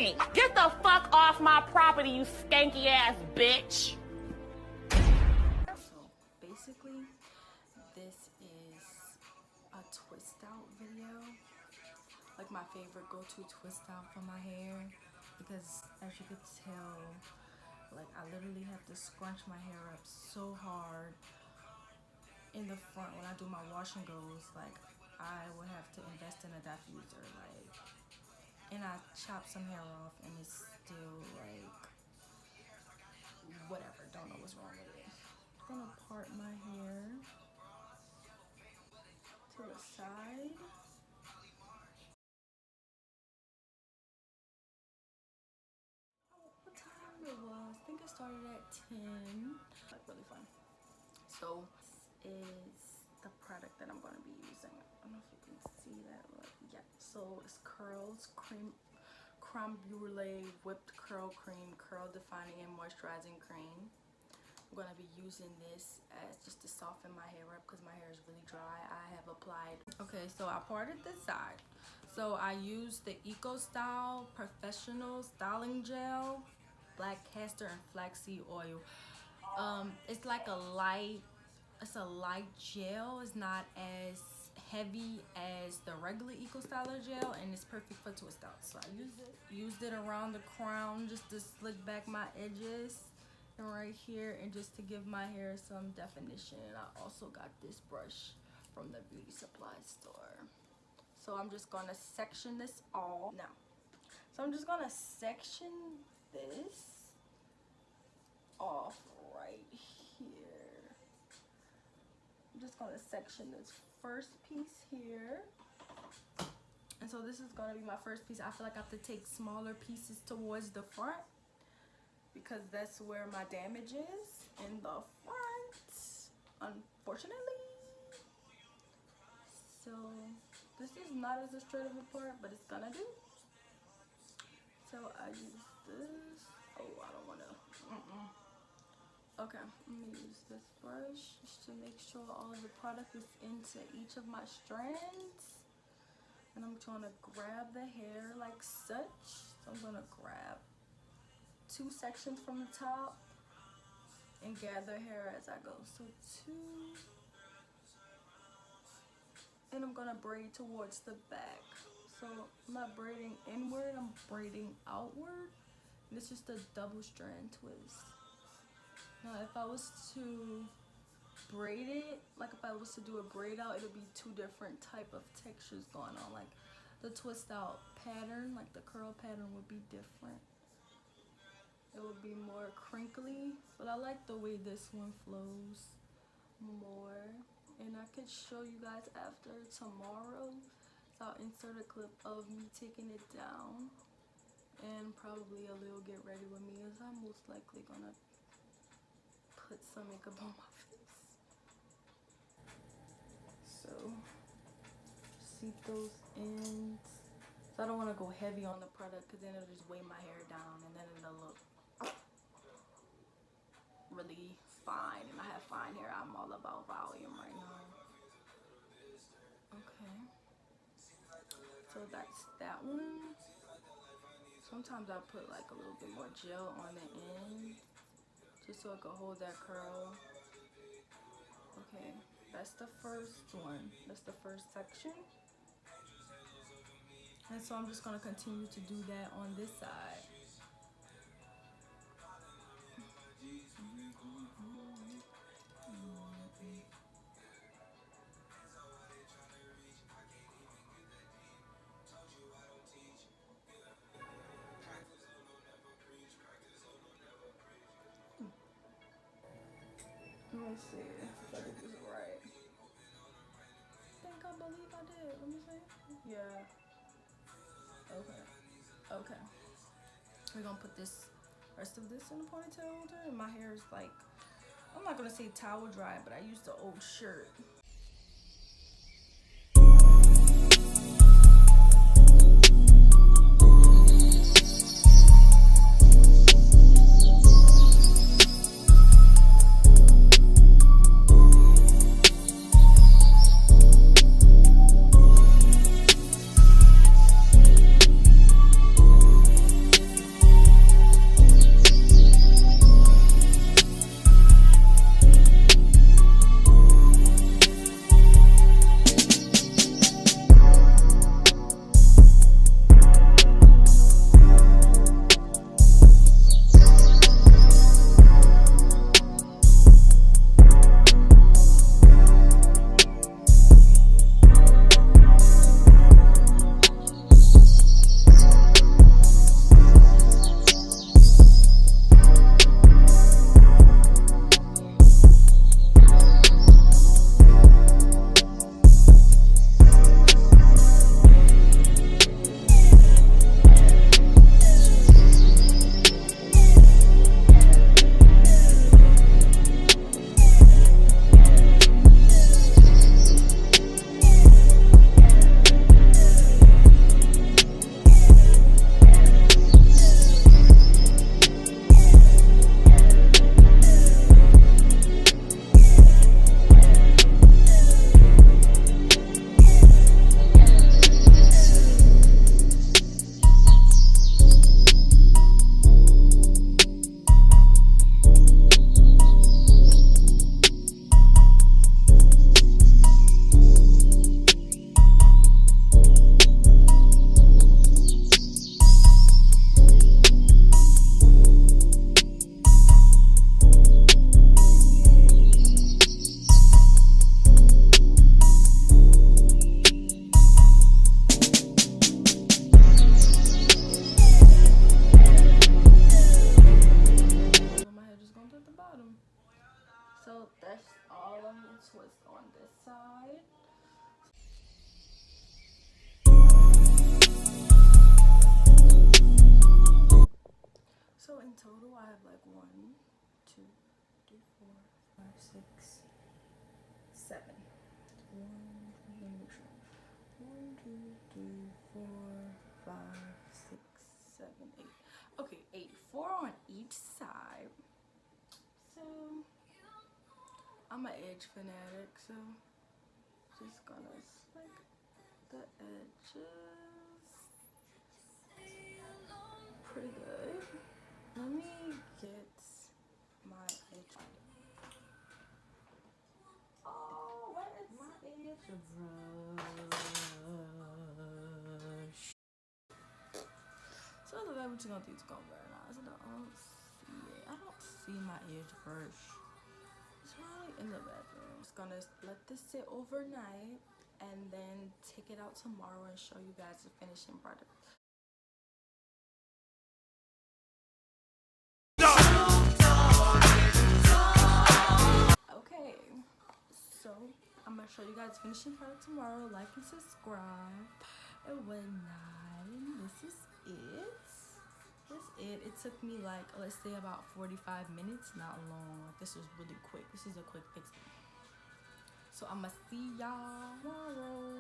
stink. Get the fuck off my property, you skanky ass bitch. So basically, this is a twist out video. Like my favorite go-to twist out for my hair, because as you can tell, like I literally have to scrunch my hair up so hard in the front when I do my wash and goes. Like I would have to invest in a diffuser, like, and I chop some hair off and it's still like whatever, don't know what's wrong with it. I'm gonna part my hair to the side. What time it was? I think it started at 10. Like really fun. So this is the product that I'm gonna be using. I don't know if you can see that. Yeah. So it's curls, creme brulee, whipped curl cream, curl defining and moisturizing cream. I'm gonna be using this as just to soften my hair up because my hair is really dry. I have applied. Okay, so I parted this side. So I used the Eco Style Professional Styling Gel, black castor and flaxseed oil. It's like a light gel. It's not as heavy as the regular Eco Styler gel, and it's perfect for twist out. So I used it around the crown just to slick back my edges and right here, and just to give my hair some definition. And I also got this brush from the beauty supply store. So I'm just gonna section this all now. So I'm just gonna section this off right here. I'm just gonna section this first piece here. And so this is gonna be my first piece. I feel like I have to take smaller pieces towards the front because that's where my damage is, in the front, unfortunately. So this is not as straight of a part, but it's gonna do. So I use this. Oh, I don't wanna. Okay, I'm gonna use this brush just to make sure all of the product is into each of my strands. And I'm trying to grab the hair like such. So I'm gonna grab 2 sections from the top and gather hair as I go. So 2. And I'm gonna braid towards the back. So I'm not braiding inward, I'm braiding outward. And it's just a double strand twist. Now if I was to braid it, like if I was to do a braid out, it would be 2 different type of textures going on. Like the twist out pattern, like the curl pattern would be different. It would be more crinkly, but I like the way this one flows more. And I could show you guys after tomorrow. So I'll insert a clip of me taking it down, and probably a little get ready with me, as I'm most likely gonna put some makeup on my face. So see those ends. So I don't want to go heavy on the product because then it'll just weigh my hair down and then it'll look really fine. And I have fine hair. I'm all about volume right now. Okay. So that's that one. Sometimes I put like a little bit more gel on the end just so it can hold that curl. Okay, that's the first one. That's the first section. And so I'm just gonna continue to do that on this side. Let me see if I did this right. I think I believe I did. Let me see. Yeah. Okay. We're gonna put this rest of this in a ponytail holder. And my hair is like, I'm not gonna say towel dry, but I used an old shirt. 4, 5, 6, 7, 8. Okay, 8. 4 on each side. So I'm an edge fanatic, so just gonna slick the edges pretty good. Let me get my edge. Oh, where is my edge brush? So the way what you gonna do is gonna burn out. So I don't see it. I don't see my edge brush. It's probably in the bedroom. Just gonna let this sit overnight and then take it out tomorrow and show you guys the finishing product. Okay, so I'm gonna show you guys finishing product tomorrow. Like and subscribe and whatnot. This is it. It took me like, let's say, about 45 minutes, not long. Like, this was really quick. This is a quick fix. So I'm gonna see y'all tomorrow.